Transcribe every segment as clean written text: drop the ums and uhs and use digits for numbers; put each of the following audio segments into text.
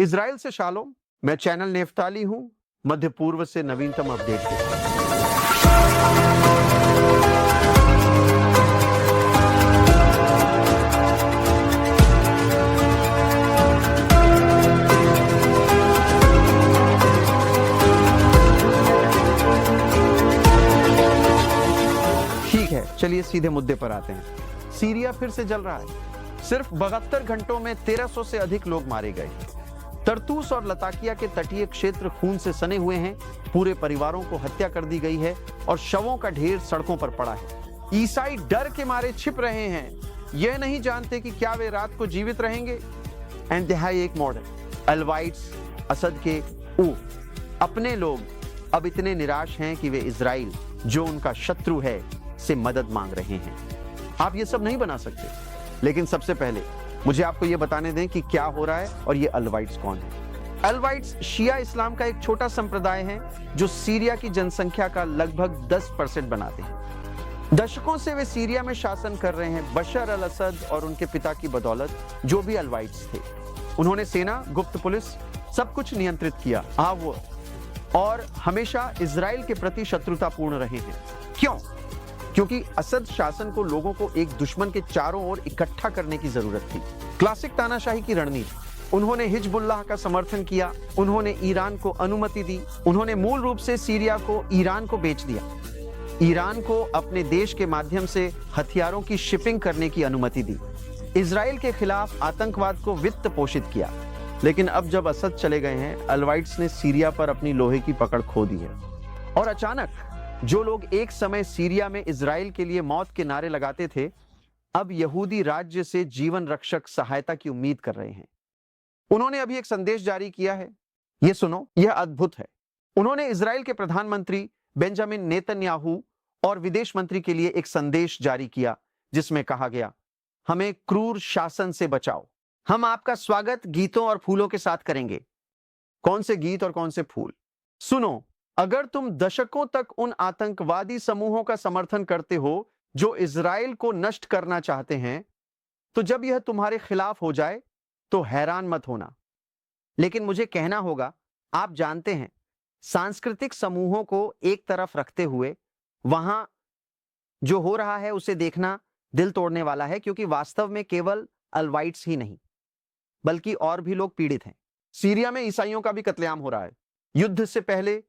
Israel से shalom, मैं channel Naftali हूं, मध्य पूर्व से नवीनतम अपडेट के साथ। ठीक है, चलिए सीधे मुद्दे पर आते हैं। सीरिया फिर से जल रहा है। सिर्फ 72 घंटों में 1300 से अधिक लोग मारे गए। तरतूस और लताकिया के तटीय क्षेत्र खून से सने हुए हैं। पूरे परिवारों को हत्या कर दी गई है और शवों का ढेर सड़कों पर पड़ा है। ईसाई डर के मारे छिप रहे हैं, यह नहीं जानते कि क्या वे रात को जीवित रहेंगे। इंतहाई एक मॉडल अलवाइट्स, असद के अपने लोग अब इतने निराश हैं कि वे इजराइल, जो उनका शत्रु है, से मदद मांग रहे हैं। आप ये सब नहीं बना सकते, लेकिन सबसे पहले मुझे आपको ये बताने दें कि क्या हो रहा है और ये अलवाइट्स कौन है। अलवाइट्स शिया इस्लाम का एक छोटा संप्रदाय है जो सीरिया की जनसंख्या का लगभग 10% बनाते हैं। दशकों से वे सीरिया में शासन कर रहे हैं, बशर अल असद और उनके पिता की बदौलत, जो भी अलवाइट्स थे। उन्होंने सेना, गुप्त पुलिस, सब कुछ नियंत्रित किया और हमेशा इजराइल के प्रति शत्रुतापूर्ण रहे हैं। क्यों? क्योंकि असद शासन को लोगों को एक दुश्मन के चारों ओर इकट्ठा करने की जरूरत थी। क्लासिक तानाशाही की रणनीति। उन्होंने हिजबुल्लाह का समर्थन किया, उन्होंने ईरान को अनुमति दी, उन्होंने मूल रूप से सीरिया को ईरान को बेच दिया, ईरान को अपने देश के माध्यम से हथियारों की शिपिंग करने की अनुमति दी, इजराइल के खिलाफ आतंकवाद को वित्त पोषित किया। लेकिन अब जब असद चले गए हैं, अलवाइट्स ने सीरिया पर अपनी लोहे की पकड़ खो दी है। और अचानक जो लोग एक समय सीरिया में इजराइल के लिए मौत के नारे लगाते थे, अब यहूदी राज्य से जीवन रक्षक सहायता की उम्मीद कर रहे हैं। उन्होंने अभी एक संदेश जारी किया है, ये सुनो, यह अद्भुत है। उन्होंने इजराइल के प्रधानमंत्री बेंजामिन नेतन्याहू और विदेश मंत्री के लिए एक संदेश जारी किया, जिसमें कहा गया, हमें क्रूर शासन से बचाओ, हम आपका स्वागत गीतों और फूलों के साथ करेंगे। कौन से गीत और कौन से फूल? सुनो, अगर तुम दशकों तक उन आतंकवादी समूहों का समर्थन करते हो जो इजराइल को नष्ट करना चाहते हैं, तो जब यह तुम्हारे खिलाफ हो जाए तो हैरान मत होना। लेकिन मुझे कहना होगा, आप जानते हैं, सांस्कृतिक समूहों को एक तरफ रखते हुए वहां जो हो रहा है उसे देखना दिल तोड़ने वाला है, क्योंकि वास्तव में केवल अलवाइट्स ही नहीं बल्कि और भी लोग पीड़ित हैं। सीरिया में ईसाइयों का भी कत्लेआम हो रहा है। युद्ध से पहले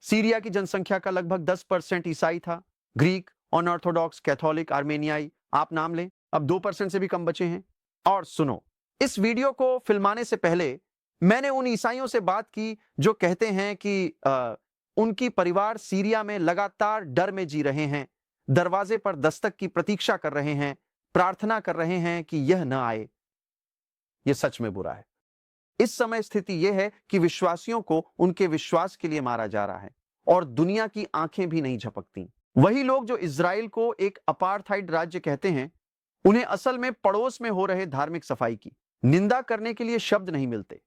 सीरिया की जनसंख्या का लगभग 10% ईसाई था। ग्रीक, अनऑर्थोडॉक्स, कैथोलिक, आर्मेनियाई, आप नाम लें, अब 2% से भी कम बचे हैं। और सुनो, इस वीडियो को फिल्माने से पहले मैंने उन ईसाइयों से बात की जो कहते हैं कि उनकी परिवार सीरिया में लगातार डर में जी रहे हैं, दरवाजे पर दस्तक की प्रतीक्षा कर रहे हैं, प्रार्थना कर रहे हैं कि यह न आए। यह सच में बुरा है। इस समय स्थिति यह है कि विश्वासियों को उनके विश्वास के लिए मारा जा रहा है और दुनिया की आंखें भी नहीं झपकती। वही लोग जो इजराइल को एक अपार्थाइड राज्य कहते हैं, उन्हें असल में पड़ोस में हो रहे धार्मिक सफाई की निंदा करने के लिए शब्द नहीं मिलते।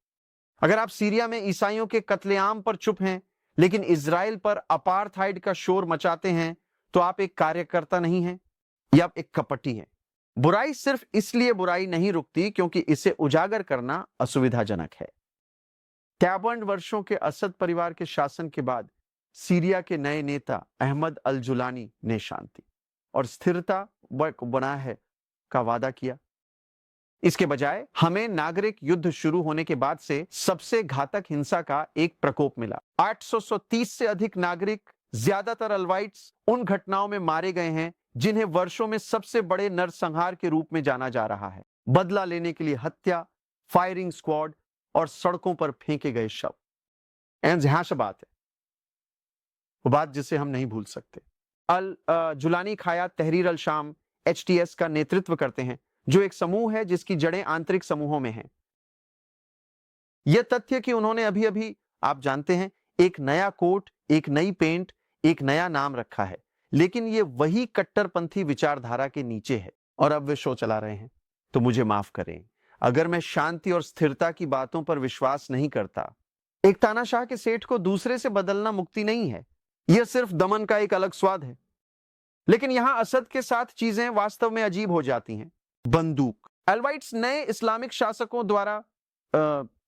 अगर आप सीरिया में ईसाइयों के कत्लेआम पर चुप हैं, लेकिन इजराइल पर अपार्थाइड का शोर मचाते हैं, तो आप एक कार्यकर्ता नहीं हैं या आप एक कपटी हैं। बुराई सिर्फ इसलिए बुराई नहीं रुकती क्योंकि इसे उजागर करना असुविधाजनक है। 53 वर्षों के असद परिवार के शासन के बाद सीरिया के नए नेता अहमद अल जुलानी ने शांति और स्थिरता बनाए का वादा किया। इसके बजाय हमें नागरिक युद्ध शुरू होने के बाद से सबसे घातक हिंसा का एक प्रकोप मिला। 830 से अधिक नागरिक, ज्यादातर अलवाइट्स, उन घटनाओं में मारे गए हैं जिन्हें वर्षों में सबसे बड़े नरसंहार के रूप में जाना जा रहा है। बदला लेने के लिए हत्या, फायरिंग स्क्वाड और सड़कों पर फेंके गए शव। यहां से बात है, वो बात जिसे हम नहीं भूल सकते। अल जुलानी खाया तहरीर अल शाम HTS का नेतृत्व करते हैं, जो एक समूह है जिसकी जड़ें आंतरिक समूहों में हैं। यह तथ्य कि उन्होंने अभी अभी, आप जानते हैं, एक नया कोट, एक नई पेंट, एक नया नाम रखा है, लेकिन ये वही कट्टरपंथी विचारधारा के नीचे है और अब वे शो चला रहे हैं। तो मुझे माफ करें अगर मैं शांति और स्थिरता की बातों पर विश्वास नहीं करता। एक तानाशाह के सेठ को दूसरे से बदलना मुक्ति नहीं है, यह सिर्फ दमन का एक अलग स्वाद है। लेकिन यहां असद के साथ चीजें वास्तव में अजीब हो जाती हैं। बंदूक। अलवाइट्स नए इस्लामिक शासकों द्वारा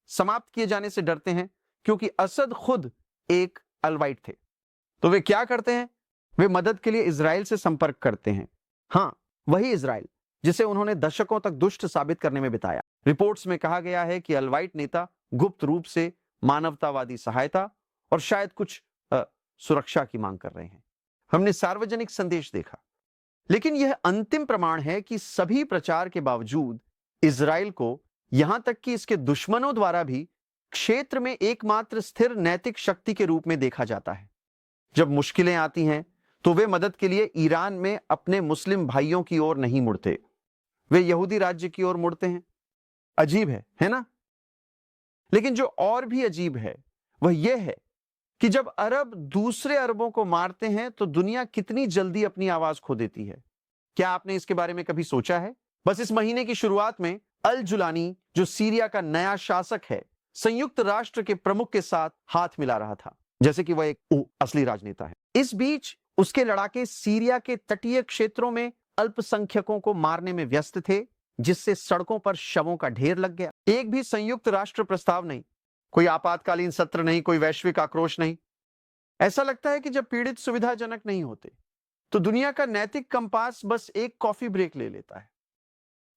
समाप्त किए जाने से डरते हैं, क्योंकि असद खुद एक अलवाइट थे। तो वे क्या करते हैं? वे मदद के लिए इजराइल से संपर्क करते हैं। हां, वही इजराइल जिसे उन्होंने दशकों तक दुष्ट साबित करने में बिताया। रिपोर्ट्स में कहा गया है कि अलवाइट नेता गुप्त रूप से मानवतावादी सहायता और शायद कुछ सुरक्षा की मांग कर रहे हैं। हमने सार्वजनिक संदेश देखा, लेकिन यह अंतिम प्रमाण है कि सभी प्रचार के बावजूद इजराइल को, यहां तक कि इसके दुश्मनों द्वारा भी, क्षेत्र में एकमात्र स्थिर नैतिक शक्ति के रूप में देखा जाता है। जब मुश्किलें आती हैं तो वे मदद के लिए ईरान में अपने मुस्लिम भाइयों की ओर नहीं मुड़ते, वे यहूदी राज्य की ओर मुड़ते हैं। अजीब है ना? लेकिन जो और भी अजीब है वह यह है कि जब अरब दूसरे अरबों को मारते हैं तो दुनिया कितनी जल्दी अपनी आवाज खो देती है। क्या आपने इसके बारे में कभी सोचा है? बस इस महीने की शुरुआत में अल जुलानी, जो सीरिया का नया शासक है, संयुक्त राष्ट्र के प्रमुख के साथ हाथ मिला रहा था, जैसे कि वह एक असली राजनेता है। इस बीच उसके लड़ाके सीरिया के तटीय क्षेत्रों में अल्पसंख्यकों को मारने में व्यस्त थे, जिससे सड़कों पर शवों का ढेर लग गया। एक भी संयुक्त राष्ट्र प्रस्ताव नहीं, कोई आपातकालीन सत्र नहीं, कोई वैश्विक आक्रोश नहीं। ऐसा लगता है कि जब पीड़ित सुविधाजनक नहीं होते तो दुनिया का नैतिक कंपास बस एक कॉफी ब्रेक ले लेता है।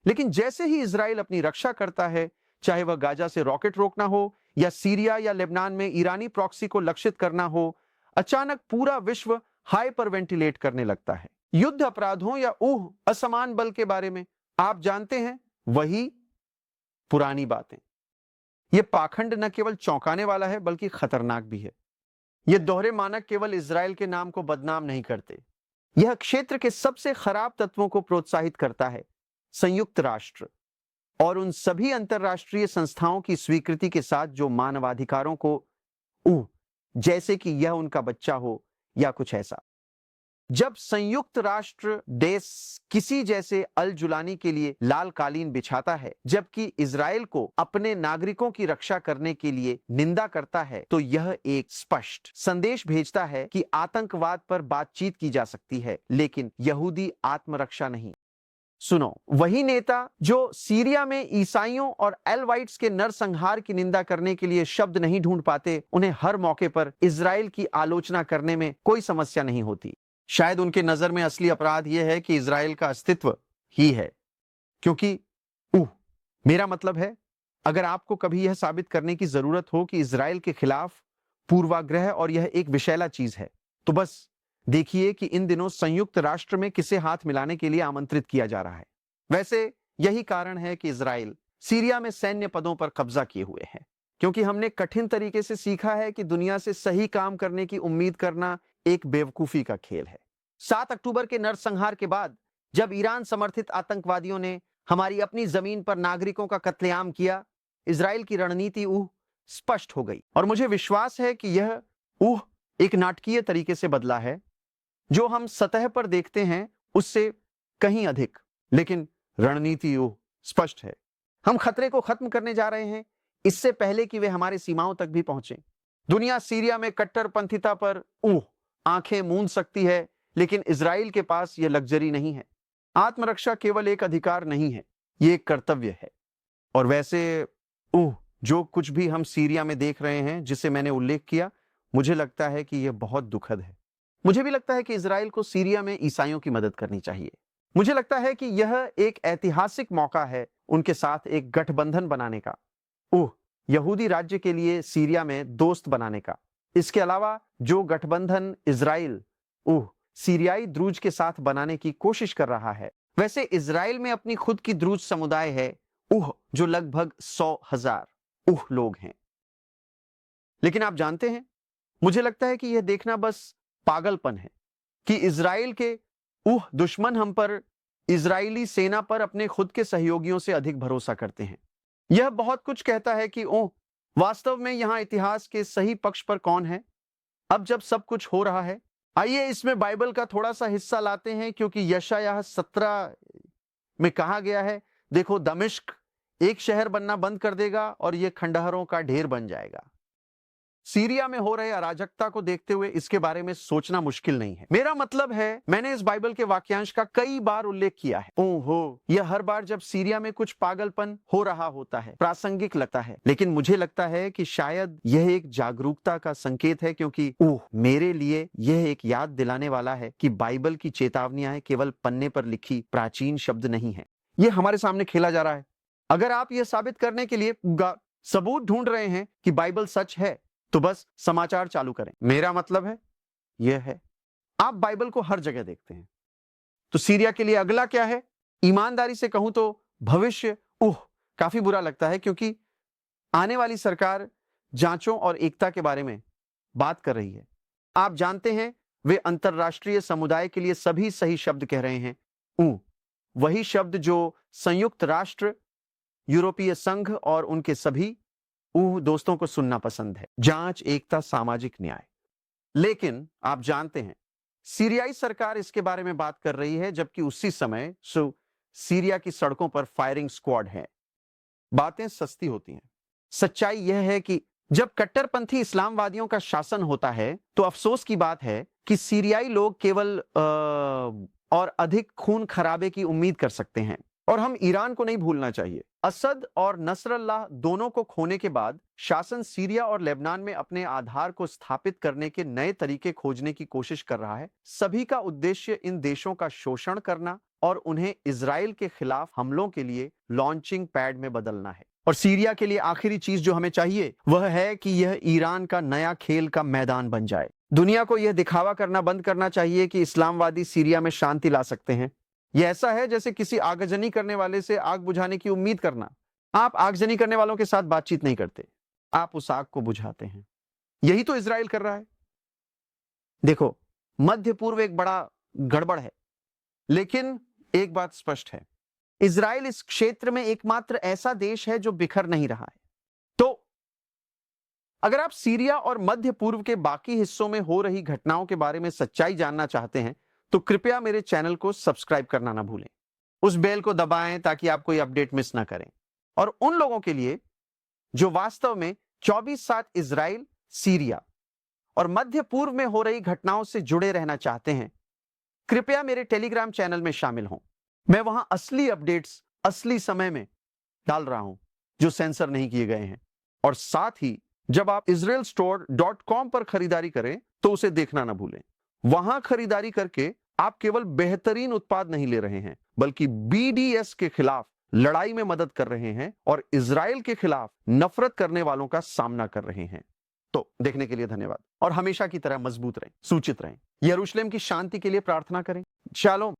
लेकिन जैसे ही इजराइल अपनी रक्षा करता है, चाहे वह गाजा से रॉकेट रोकना हो या सीरिया या लेबनान में ईरानी प्रॉक्सी को लक्षित करना हो, अचानक पूरा विश्व हाइपर वेंटिलेट करने लगता है। युद्ध अपराधों या असमान बल के बारे में आप जानते हैं, वही पुरानी बातें। यह पाखंड न केवल चौंकाने वाला है बल्कि खतरनाक भी है। यह दोहरे मानक केवल इजराइल के नाम को बदनाम नहीं करते, यह क्षेत्र के सबसे खराब तत्वों को प्रोत्साहित करता है। संयुक्त राष्ट्र और उन सभी अंतरराष्ट्रीय संस्थाओं की स्वीकृति के साथ जो मानवाधिकारों को जैसे कि यह उनका बच्चा हो या कुछ ऐसा। जब संयुक्त राष्ट्र देश किसी जैसे अल जुलानी के लिए लाल कालीन बिछाता है, जबकि इजराइल को अपने नागरिकों की रक्षा करने के लिए निंदा करता है, तो यह एक स्पष्ट संदेश भेजता है कि आतंकवाद पर बातचीत की जा सकती है, लेकिन यहूदी आत्मरक्षा नहीं। सुनो, वही नेता जो सीरिया में ईसाइयों और एलवाइट्स के नरसंहार की निंदा करने के लिए शब्द नहीं ढूंढ पाते, उन्हें हर मौके पर इजराइल की आलोचना करने में कोई समस्या नहीं होती। शायद उनके नजर में असली अपराध यह है कि इजराइल का अस्तित्व ही है, क्योंकि मेरा मतलब है, अगर आपको कभी यह साबित करने की जरूरत हो कि इजराइल के खिलाफ पूर्वाग्रह और यह एक विषैला चीज है, तो बस देखिए कि इन दिनों संयुक्त राष्ट्र में किसे हाथ मिलाने के लिए आमंत्रित किया जा रहा है। वैसे यही कारण है कि इजराइल सीरिया में सैन्य पदों पर कब्जा किए हुए है, क्योंकि हमने कठिन तरीके से सीखा है कि दुनिया से सही काम करने की उम्मीद करना एक बेवकूफी का खेल है। 7 अक्टूबर के नरसंहार के बाद जब ईरान समर्थित आतंकवादियों ने हमारी अपनी जमीन पर नागरिकों का कत्लेआम किया, इजराइल की रणनीति स्पष्ट हो गई। और मुझे विश्वास है कि यह एक नाटकीय तरीके से बदला है, जो हम सतह पर देखते हैं उससे कहीं अधिक, लेकिन रणनीति स्पष्ट है। हम खतरे को खत्म करने जा रहे हैं इससे पहले कि वे हमारी सीमाओं तक भी पहुंचे। दुनिया सीरिया में कट्टरपंथिता पर आंखें मूंद सकती है, लेकिन इजराइल के पास यह लग्जरी नहीं है। आत्मरक्षा केवल एक अधिकार नहीं है, यह एक कर्तव्य है। और वैसे जो कुछ भी हम सीरिया में देख रहे हैं, जिसे मैंने उल्लेख किया, मुझे लगता है कि यह बहुत दुखद है। मुझे भी लगता है कि इजराइल को सीरिया में ईसाइयों की मदद करनी चाहिए। मुझे लगता है कि यह एक ऐतिहासिक मौका है उनके साथ एक गठबंधन बनाने का, यहूदी राज्य के लिए सीरिया में दोस्त बनाने का। इसके अलावा जो गठबंधन इजराइल सीरियाई द्रूज के साथ बनाने की कोशिश कर रहा है, वैसे इजराइल में अपनी खुद की द्रूज समुदाय है जो लगभग 100,000 लोग हैं। लेकिन आप जानते हैं, मुझे लगता है कि यह देखना बस पागलपन है कि इजराइल के दुश्मन हम पर, इजरायली सेना पर अपने खुद के सहयोगियों से अधिक भरोसा करते हैं। यह बहुत कुछ कहता है कि वास्तव में यहां इतिहास के सही पक्ष पर कौन है। अब जब सब कुछ हो रहा है, आइए इसमें बाइबल का थोड़ा सा हिस्सा लाते हैं, क्योंकि यशायाह 17 में कहा गया है, देखो दमिश्क एक शहर बनना बंद कर देगा और यह खंडहरों का ढेर बन जाएगा। सीरिया में हो रहे अराजकता को देखते हुए इसके बारे में सोचना मुश्किल नहीं है। मेरा मतलब है, मैंने इस बाइबल के वाक्यांश का कई बार उल्लेख किया है। ओहो, यह हर बार जब सीरिया में कुछ पागलपन हो रहा होता है प्रासंगिक लगता है, लेकिन मुझे लगता है कि शायद यह एक जागरूकता का संकेत है, क्योंकि मेरे लिए यह एक याद दिलाने वाला है कि बाइबल की चेतावनियां केवल पन्ने पर लिखी प्राचीन शब्द नहीं है। यह हमारे सामने खेला जा रहा है। अगर आप यह साबित करने के लिए सबूत ढूंढ रहे हैं कि बाइबल सच है, तो बस समाचार चालू करें। मेरा मतलब है यह है, आप बाइबल को हर जगह देखते हैं। तो सीरिया के लिए अगला क्या है? ईमानदारी से कहूं तो भविष्य काफी बुरा लगता है, क्योंकि आने वाली सरकार जांचों और एकता के बारे में बात कर रही है। आप जानते हैं, वे अंतरराष्ट्रीय समुदाय के लिए सभी सही शब्द कह रहे हैं। वही शब्द जो संयुक्त राष्ट्र, यूरोपीय संघ और उनके सभी दोस्तों को सुनना पसंद है। जांच, एकता, सामाजिक न्याय। लेकिन आप जानते हैं, सीरियाई सरकार इसके बारे में बात कर रही है, जबकि उसी समय सीरिया की सड़कों पर फायरिंग स्क्वाड है। बातें सस्ती होती हैं। सच्चाई यह है कि जब कट्टरपंथी इस्लामवादियों का शासन होता है, तो अफसोस की बात है कि सीरियाई लोग केवल और अधिक खून खराबे की उम्मीद कर सकते हैं। और हम ईरान को नहीं भूलना चाहिए। असद और नसरल्लाह दोनों को खोने के बाद शासन सीरिया और लेबनान में अपने आधार को स्थापित करने के नए तरीके खोजने की कोशिश कर रहा है। सभी का उद्देश्य इन देशों का शोषण करना और उन्हें इजराइल के खिलाफ हमलों के लिए लॉन्चिंग पैड में बदलना है। और सीरिया के लिए आखिरी चीज जो हमें चाहिए वह है कि यह ईरान का नया खेल का मैदान बन जाए। दुनिया को यह दिखावा करना बंद करना चाहिए कि इस्लामवादी सीरिया में शांति ला सकते हैं। यह ऐसा है जैसे किसी आगजनी करने वाले से आग बुझाने की उम्मीद करना। आप आगजनी करने वालों के साथ बातचीत नहीं करते, आप उस आग को बुझाते हैं। यही तो इजराइल कर रहा है। देखो, मध्य पूर्व एक बड़ा गड़बड़ है, लेकिन एक बात स्पष्ट है, इजराइल इस क्षेत्र में एकमात्र ऐसा देश है जो बिखर नहीं रहा है। तो अगर आप सीरिया और मध्य पूर्व के बाकी हिस्सों में हो रही घटनाओं के बारे में सच्चाई जानना चाहते हैं, तो कृपया मेरे चैनल को सब्सक्राइब करना ना भूलें। उस बेल को दबाएं ताकि आप कोई अपडेट मिस ना करें। और उन लोगों के लिए जो वास्तव में 24/7 इजराइल, सीरिया और मध्य पूर्व में हो रही घटनाओं से जुड़े रहना चाहते हैं, कृपया मेरे टेलीग्राम चैनल में शामिल हों। मैं वहां असली अपडेट्स असली समय में डाल रहा हूं जो सेंसर नहीं किए गए हैं। और साथ ही जब आप israelstore.com पर खरीदारी करें तो उसे देखना ना भूलें। वहां खरीदारी करके आप केवल बेहतरीन उत्पाद नहीं ले रहे हैं, बल्कि BDS के खिलाफ लड़ाई में मदद कर रहे हैं और इजराइल के खिलाफ नफरत करने वालों का सामना कर रहे हैं। तो देखने के लिए धन्यवाद और हमेशा की तरह मजबूत रहें, सूचित रहें। यरूशलेम की शांति के लिए प्रार्थना करें। शालोम।